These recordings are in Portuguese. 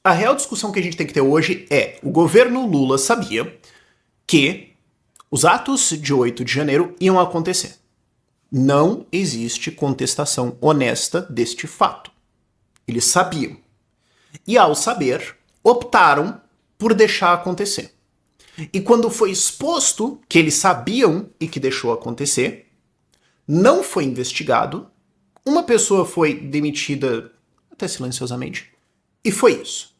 A real discussão que a gente tem que ter hoje é: o governo Lula sabia que os atos de 8 de janeiro iam acontecer. Não existe contestação honesta deste fato. Eles sabiam. E ao saber, optaram por deixar acontecer. E quando foi exposto que eles sabiam e que deixou acontecer, não foi investigado, uma pessoa foi demitida até silenciosamente, e foi isso.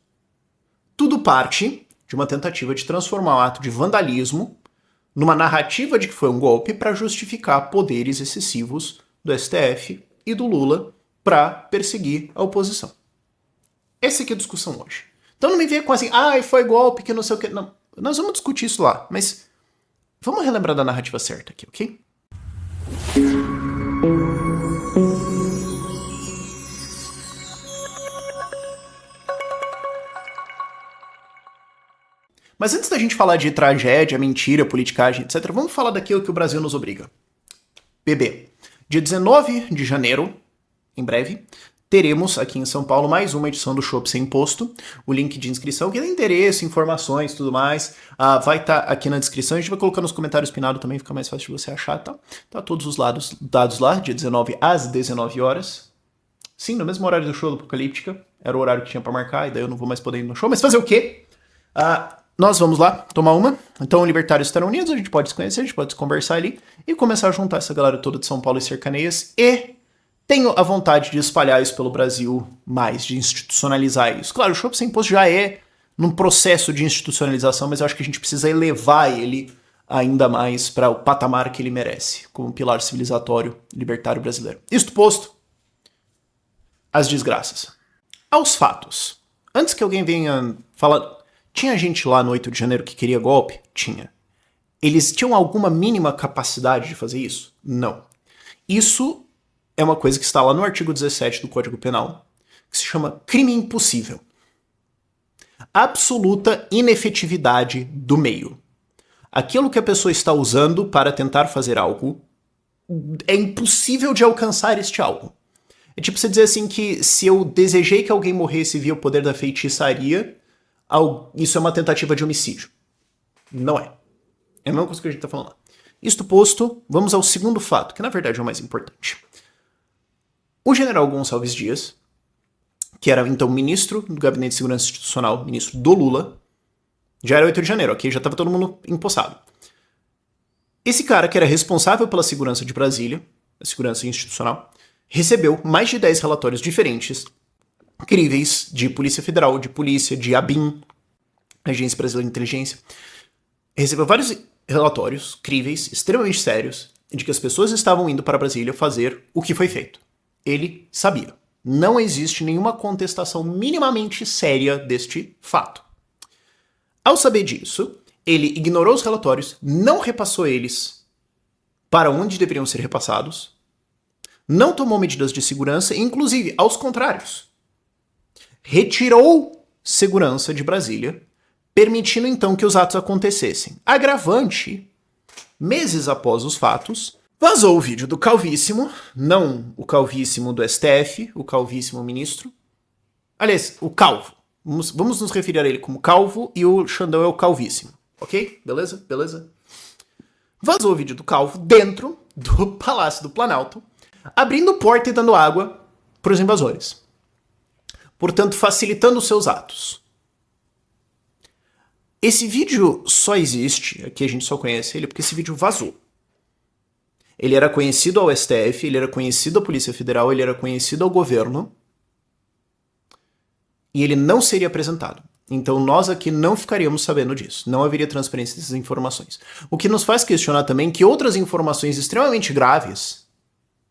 Tudo parte de uma tentativa de transformar o ato de vandalismo numa narrativa de que foi um golpe para justificar poderes excessivos do STF e do Lula para perseguir a oposição. Essa aqui é a discussão hoje. Então não me venha com assim, foi golpe, que não sei o que. Não, nós vamos discutir isso lá, mas vamos relembrar da narrativa certa aqui, ok? Mas antes da gente falar de tragédia, mentira, politicagem, etc., vamos falar daquilo que o Brasil nos obriga. BB, dia 19 de janeiro, em breve, teremos aqui em São Paulo mais uma edição do Chopp Sem Imposto. O link de inscrição, que dá interesse, informações, tudo mais, vai estar aqui na descrição. A gente vai colocar nos comentários pinado também, fica mais fácil de você achar, tá? Tá todos os dados lá, dia 19 às 19 horas. Sim, no mesmo horário do show do Apocalíptica. Era o horário que tinha pra marcar, e daí eu não vou mais poder ir no show. Mas fazer o quê? Nós vamos lá tomar uma. Então, libertários estarão unidos, a gente pode se conhecer, a gente pode se conversar ali e começar a juntar essa galera toda de São Paulo e cercaneias. E tenho a vontade de espalhar isso pelo Brasil mais, de institucionalizar isso. Claro, o Chopp Sem Imposto já é num processo de institucionalização, mas eu acho que a gente precisa elevar ele ainda mais para o patamar que ele merece, como um pilar civilizatório libertário brasileiro. Isto posto, as desgraças. Aos fatos. Antes que alguém venha falar... Tinha gente lá no 8 de janeiro que queria golpe? Tinha. Eles tinham alguma mínima capacidade de fazer isso? Não. Isso é uma coisa que está lá no artigo 17 do Código Penal, que se chama crime impossível. Absoluta inefetividade do meio. Aquilo que a pessoa está usando para tentar fazer algo é impossível de alcançar este algo. É tipo você dizer assim que se eu desejei que alguém morresse via o poder da feitiçaria, isso é uma tentativa de homicídio. Não é. É a mesma coisa que a gente está falando lá. Isto posto, vamos ao segundo fato, que na verdade é o mais importante. O general Gonçalves Dias, que era então ministro do Gabinete de Segurança Institucional, ministro do Lula, já era 8 de janeiro, ok? Já estava todo mundo empossado. Esse cara, que era responsável pela segurança de Brasília, a segurança institucional, recebeu mais de 10 relatórios diferentes, incríveis, de Polícia Federal, de polícia, de ABIN, Agência Brasileira de Inteligência. Recebeu vários relatórios críveis, extremamente sérios, de que as pessoas estavam indo para Brasília fazer o que foi feito. Ele sabia. Não existe nenhuma contestação minimamente séria deste fato. Ao saber disso, ele ignorou os relatórios, não repassou eles para onde deveriam ser repassados, não tomou medidas de segurança, inclusive, aos contrários, retirou segurança de Brasília, permitindo então que os atos acontecessem. Agravante, meses após os fatos, vazou o vídeo do Calvíssimo, não o Calvíssimo do STF, o Calvíssimo ministro. Aliás, o Calvo. Vamos nos referir a ele como Calvo e o Xandão é o Calvíssimo. Ok? Beleza? Beleza? Vazou o vídeo do Calvo dentro do Palácio do Planalto, abrindo porta e dando água para os invasores. Portanto, facilitando os seus atos. Esse vídeo só existe, aqui a gente só conhece ele porque esse vídeo vazou. Ele era conhecido ao STF, ele era conhecido à Polícia Federal, ele era conhecido ao governo e ele não seria apresentado. Então nós aqui não ficaríamos sabendo disso, não haveria transparência dessas informações. O que nos faz questionar também que outras informações extremamente graves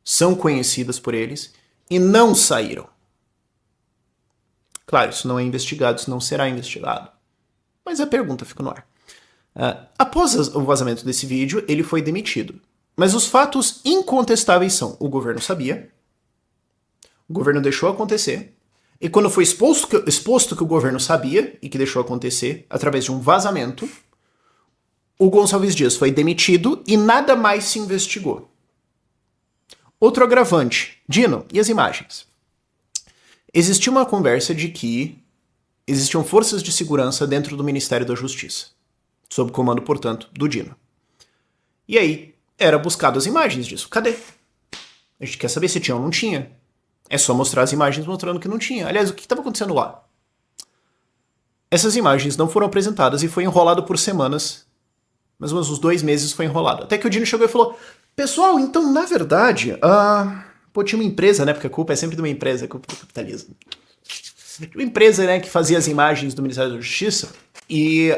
são conhecidas por eles e não saíram. Claro, isso não é investigado, isso não será investigado. Mas a pergunta fica no ar. Após o vazamento desse vídeo, ele foi demitido. Mas os fatos incontestáveis são: o governo sabia, o governo deixou acontecer, e quando foi exposto que o governo sabia e que deixou acontecer, através de um vazamento, o Gonçalves Dias foi demitido e nada mais se investigou. Outro agravante, Dino, e as imagens? Existia uma conversa de que existiam forças de segurança dentro do Ministério da Justiça, sob comando, portanto, do Dino. E aí, era buscado as imagens disso. Cadê? A gente quer saber se tinha ou não tinha. É só mostrar as imagens mostrando que não tinha. Aliás, o que estava acontecendo lá? Essas imagens não foram apresentadas e foi enrolado por semanas. Mais ou menos uns 2 meses foi enrolado. Até que o Dino chegou e falou: pessoal, então, na verdade, tinha uma empresa, né? Porque a culpa é sempre de uma empresa, a culpa do capitalismo. Uma empresa, né, que fazia as imagens do Ministério da Justiça e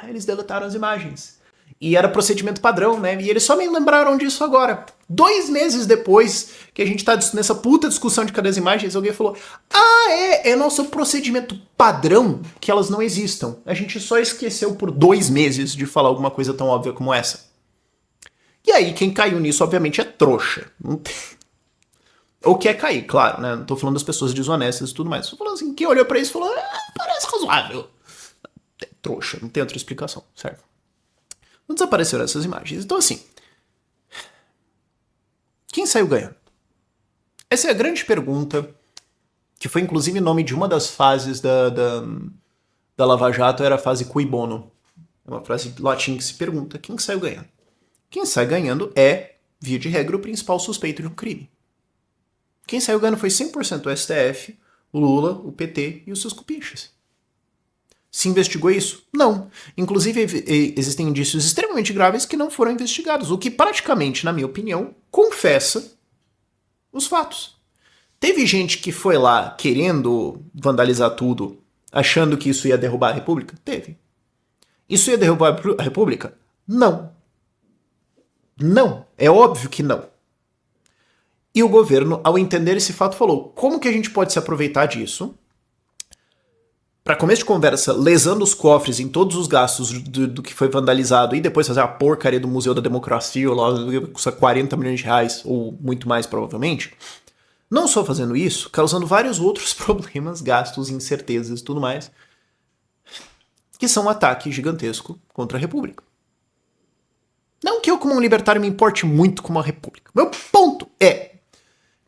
eles deletaram as imagens. E era procedimento padrão, né? E eles só me lembraram disso agora. 2 meses depois que a gente tá nessa puta discussão de cadê as imagens, alguém falou: é nosso procedimento padrão que elas não existam. A gente só esqueceu por 2 meses de falar alguma coisa tão óbvia como essa. E aí, quem caiu nisso, obviamente, é trouxa. Não tem... Ou quer cair, claro, né? Não tô falando das pessoas desonestas e tudo mais. Tô falando assim, quem olhou pra isso falou: parece razoável. É trouxa, não tem outra explicação, certo? Não desapareceram essas imagens. Então, assim, quem saiu ganhando? Essa é a grande pergunta, que foi inclusive nome de uma das fases da Lava Jato, era a fase cui bono. É uma frase latim que se pergunta: quem saiu ganhando? Quem sai ganhando é, via de regra, o principal suspeito de um crime. Quem saiu ganhando foi 100% o STF, o Lula, o PT e os seus cupinchas. Se investigou isso? Não. Inclusive, existem indícios extremamente graves que não foram investigados, o que praticamente, na minha opinião, confessa os fatos. Teve gente que foi lá querendo vandalizar tudo, achando que isso ia derrubar a República? Teve. Isso ia derrubar a República? Não. Não. É óbvio que não. E o governo, ao entender esse fato, falou: como que a gente pode se aproveitar disso? Para começo de conversa, lesando os cofres em todos os gastos do que foi vandalizado e depois fazer a porcaria do Museu da Democracia, lá que custa 40 milhões de reais, ou muito mais provavelmente. Não só fazendo isso, causando vários outros problemas, gastos, incertezas e tudo mais, que são um ataque gigantesco contra a República. Não que eu, como um libertário, me importe muito com a República. Meu ponto é: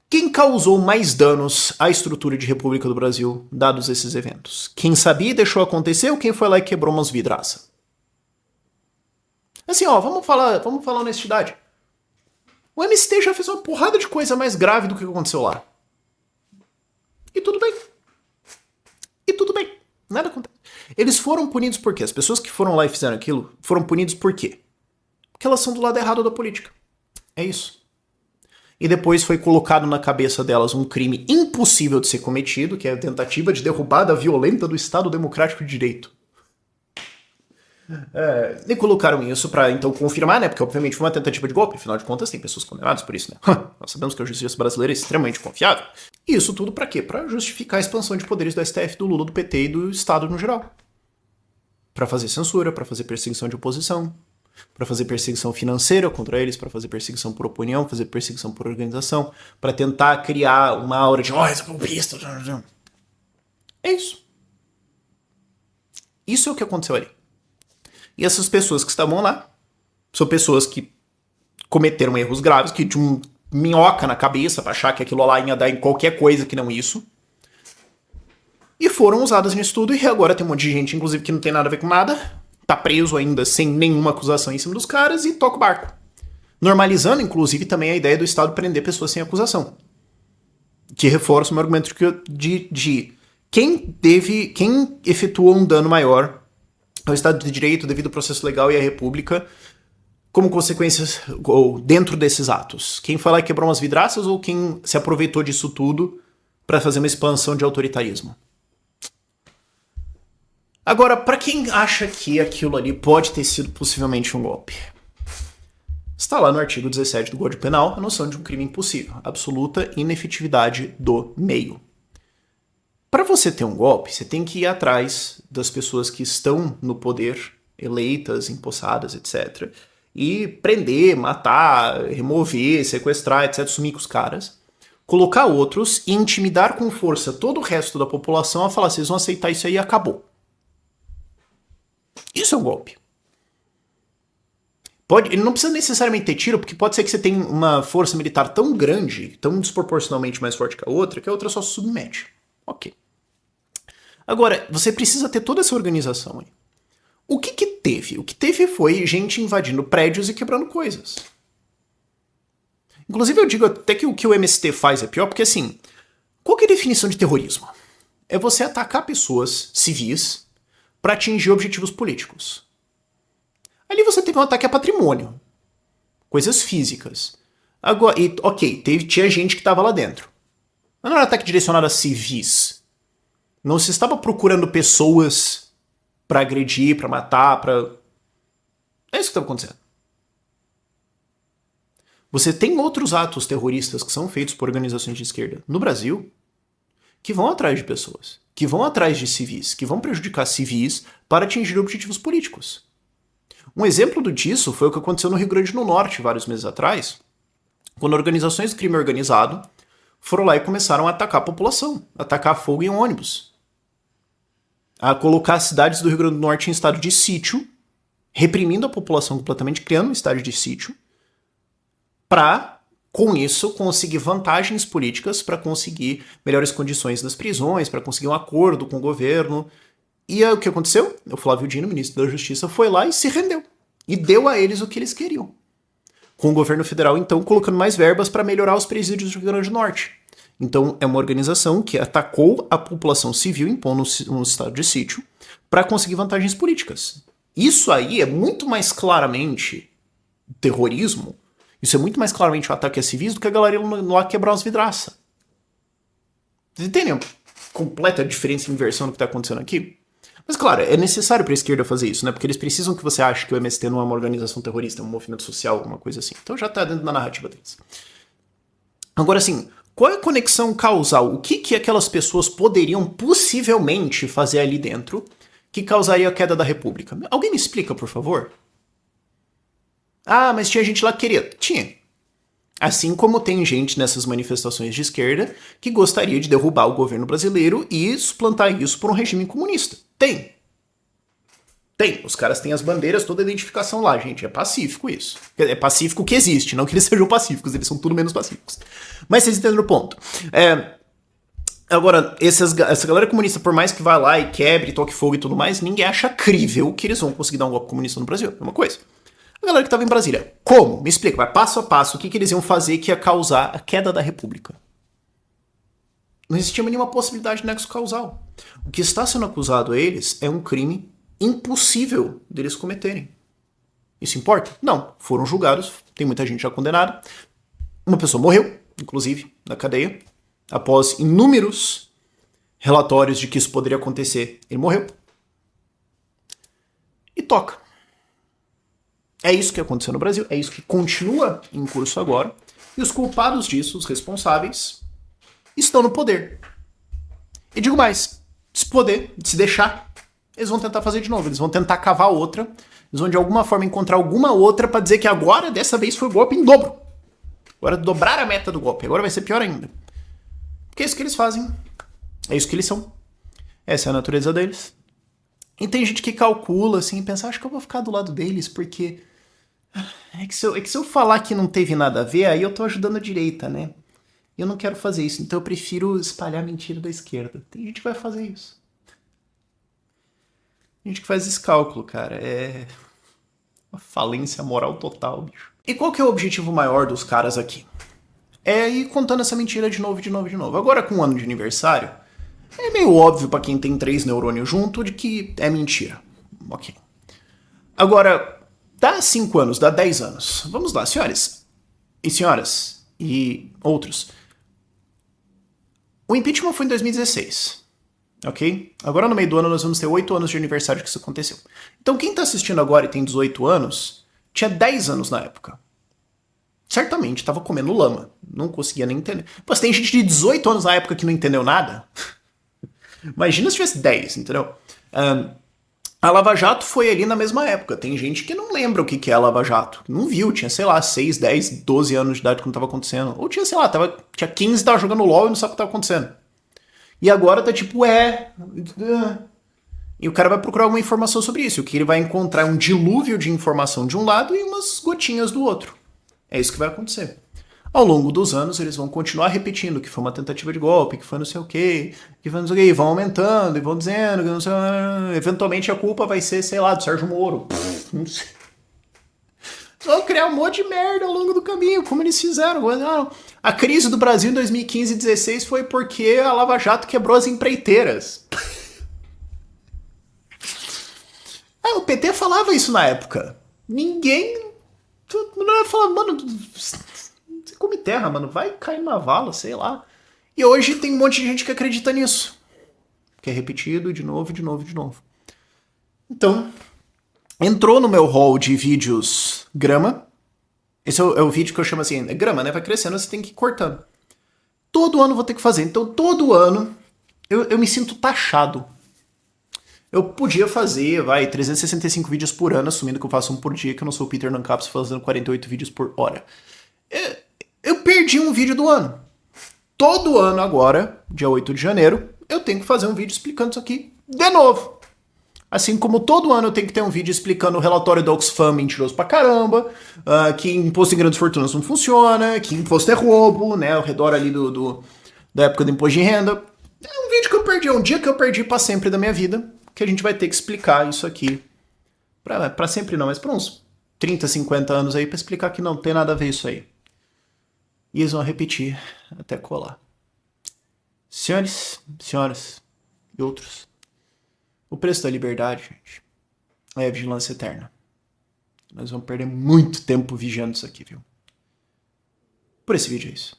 quem causou mais danos à estrutura de República do Brasil, dados esses eventos? Quem sabia e deixou acontecer ou quem foi lá e quebrou umas vidraças? Assim, vamos falar honestidade. O MST já fez uma porrada de coisa mais grave do que aconteceu lá. E tudo bem. Nada acontece. Eles foram punidos por quê? As pessoas que foram lá e fizeram aquilo foram punidos por quê? Porque elas são do lado errado da política. É isso. E depois foi colocado na cabeça delas um crime impossível de ser cometido, que é a tentativa de derrubada violenta do Estado Democrático de Direito. E colocaram isso pra, então, confirmar, né? Porque, obviamente, foi uma tentativa de golpe. Afinal de contas, tem pessoas condenadas por isso, né? Nós sabemos que a justiça brasileira é extremamente confiável. E isso tudo pra quê? Pra justificar a expansão de poderes do STF, do Lula, do PT e do Estado no geral. Pra fazer censura, pra fazer perseguição de oposição, para fazer perseguição financeira contra eles, para fazer perseguição por opinião, fazer perseguição por organização, para tentar criar uma aura de esse golpista. É isso. Isso é o que aconteceu ali. E essas pessoas que estavam lá são pessoas que cometeram erros graves, que tinham minhoca na cabeça para achar que aquilo lá ia dar em qualquer coisa que não isso. E foram usadas nisso tudo, e agora tem um monte de gente, inclusive, que não tem nada a ver com nada, tá preso ainda sem nenhuma acusação em cima dos caras e toca o barco. Normalizando, inclusive, também a ideia do Estado prender pessoas sem acusação. Que reforça o meu argumento de quem efetuou um dano maior ao Estado de Direito devido ao processo legal e à República como consequências, ou dentro desses atos. Quem foi lá e quebrou umas vidraças ou quem se aproveitou disso tudo para fazer uma expansão de autoritarismo? Agora, para quem acha que aquilo ali pode ter sido possivelmente um golpe, está lá no artigo 17 do Código Penal a noção de um crime impossível, absoluta inefetividade do meio. Para você ter um golpe, você tem que ir atrás das pessoas que estão no poder, eleitas, empossadas, etc., e prender, matar, remover, sequestrar, etc., sumir com os caras, colocar outros e intimidar com força todo o resto da população a falar: vocês vão aceitar isso aí e acabou. Isso é um golpe. Ele não precisa necessariamente ter tiro, porque pode ser que você tenha uma força militar tão grande, tão desproporcionalmente mais forte que a outra só se submete. Ok. Agora, você precisa ter toda essa organização aí. O que que teve? O que teve foi gente invadindo prédios e quebrando coisas. Inclusive eu digo até que o que o MST faz é pior, porque assim, qual que é a definição de terrorismo? É você atacar pessoas civis para atingir objetivos políticos. Ali você teve um ataque a patrimônio, coisas físicas. Agora, ok, tinha gente que estava lá dentro. Mas não era ataque direcionado a civis. Não se estava procurando pessoas para agredir, para matar, para... É isso que estava acontecendo. Você tem outros atos terroristas que são feitos por organizações de esquerda no Brasil que vão atrás de pessoas, que vão atrás de civis, que vão prejudicar civis para atingir objetivos políticos. Um exemplo disso foi o que aconteceu no Rio Grande do Norte vários meses atrás, quando organizações de crime organizado foram lá e começaram a atacar a população, atacar fogo em ônibus, a colocar as cidades do Rio Grande do Norte em estado de sítio, reprimindo a população completamente, criando um estado de sítio, para, com isso, conseguir vantagens políticas, para conseguir melhores condições das prisões, para conseguir um acordo com o governo. E aí, o que aconteceu? O Flávio Dino, ministro da Justiça, foi lá e se rendeu. E deu a eles o que eles queriam. Com o governo federal, então, colocando mais verbas para melhorar os presídios do Rio Grande do Norte. Então, é uma organização que atacou a população civil, impondo um estado de sítio, para conseguir vantagens políticas. Isso aí é muito mais claramente terrorismo. Isso é muito mais claramente um ataque a civis do que a galera lá quebrar as vidraças. Vocês entendem a completa diferença e inversão do que está acontecendo aqui? Mas claro, é necessário para a esquerda fazer isso, né? Porque eles precisam que você ache que o MST não é uma organização terrorista, é um movimento social, alguma coisa assim. Então já está dentro da narrativa deles. Agora assim, qual é a conexão causal? O que aquelas pessoas poderiam possivelmente fazer ali dentro que causaria a queda da República? Alguém me explica, por favor? Ah, mas tinha gente lá que queria. Tinha. Assim como tem gente nessas manifestações de esquerda que gostaria de derrubar o governo brasileiro e suplantar isso por um regime comunista. Tem. Tem. Os caras têm as bandeiras, toda a identificação lá, gente. É pacífico isso. É pacífico que existe, não que eles sejam pacíficos, eles são tudo menos pacíficos. Mas vocês entenderam o ponto. Agora, essa galera comunista, por mais que vá lá e quebre, toque fogo e tudo mais, ninguém acha crível que eles vão conseguir dar um golpe comunista no Brasil. É uma coisa. A galera que tava em Brasília, como? Me explica, vai passo a passo, o que eles iam fazer que ia causar a queda da República? Não existia nenhuma possibilidade de nexo causal. O que está sendo acusado a eles é um crime impossível deles cometerem. Isso importa? Não. Foram julgados, tem muita gente já condenada. Uma pessoa morreu, inclusive, na cadeia, após inúmeros relatórios de que isso poderia acontecer. Ele morreu. E toca. É isso que aconteceu no Brasil, é isso que continua em curso agora, e os culpados disso, os responsáveis, estão no poder. E digo mais, se deixar, eles vão tentar fazer de novo, eles vão tentar cavar outra, eles vão de alguma forma encontrar alguma outra para dizer que agora, dessa vez, foi golpe em dobro. Agora dobrar a meta do golpe, agora vai ser pior ainda. Porque é isso que eles fazem, é isso que eles são, essa é a natureza deles. E tem gente que calcula assim e pensa, acho que eu vou ficar do lado deles, porque... É que se eu falar que não teve nada a ver, aí eu tô ajudando a direita, né? Eu não quero fazer isso, então eu prefiro espalhar mentira da esquerda. Tem gente que vai fazer isso. Tem gente que faz esse cálculo, cara. É uma falência moral total, bicho. E qual que é o objetivo maior dos caras aqui? É ir contando essa mentira de novo, de novo, de novo. Agora, com um ano de aniversário, é meio óbvio pra quem tem 3 neurônios junto de que é mentira. Ok. Agora... Dá 5 anos, dá 10 anos. Vamos lá, senhores e senhoras e outros. O impeachment foi em 2016, ok? Agora no meio do ano nós vamos ter 8 anos de aniversário que isso aconteceu. Então quem tá assistindo agora e tem 18 anos, tinha 10 anos na época. Certamente estava comendo lama, não conseguia nem entender. Pô, se tem gente de 18 anos na época que não entendeu nada, imagina se tivesse 10, entendeu? A Lava Jato foi ali na mesma época. Tem gente que não lembra o que é a Lava Jato. Não viu, tinha, sei lá, 6, 10, 12 anos de idade quando tava acontecendo. Ou tinha, sei lá, tinha 15 e tava jogando LOL e não sabe o que tava acontecendo. E agora tá tipo, E o cara vai procurar alguma informação sobre isso. O que ele vai encontrar é um dilúvio de informação de um lado e umas gotinhas do outro. É isso que vai acontecer. Ao longo dos anos, eles vão continuar repetindo que foi uma tentativa de golpe, que foi não sei o quê, que foi não sei o quê, e vão aumentando, e vão dizendo que não sei, eventualmente a culpa vai ser, sei lá, do Sérgio Moro. Não sei. Vão criar um monte de merda ao longo do caminho, como eles fizeram. A crise do Brasil em 2015 e 2016 foi porque a Lava Jato quebrou as empreiteiras. O PT falava isso na época. Ninguém... falava, mano, você come terra, mano, vai cair na vala, sei lá. E hoje tem um monte de gente que acredita nisso. Que é repetido de novo, de novo, de novo. Então, entrou no meu hall de vídeos grama. Esse é o vídeo que eu chamo assim, é grama, né? Vai crescendo, você tem que ir cortando. Todo ano eu vou ter que fazer. Então, todo ano eu me sinto taxado. Eu podia fazer, 365 vídeos por ano, assumindo que eu faço um por dia, que eu não sou o Peter Nancapos fazendo 48 vídeos por hora. Eu perdi um vídeo do ano. Todo ano agora, dia 8 de janeiro, eu tenho que fazer um vídeo explicando isso aqui de novo. Assim como todo ano eu tenho que ter um vídeo explicando o relatório do Oxfam mentiroso pra caramba, que imposto em grandes fortunas não funciona, que imposto é roubo, né, ao redor ali da época do imposto de renda. É um vídeo que eu perdi, é um dia que eu perdi pra sempre da minha vida, que a gente vai ter que explicar isso aqui. Pra sempre não, mas por uns 30, 50 anos aí pra explicar que não tem nada a ver isso aí. E eles vão repetir até colar. Senhores, senhoras e outros, o preço da liberdade, gente, é a vigilância eterna. Nós vamos perder muito tempo vigiando isso aqui, viu? Por esse vídeo é isso.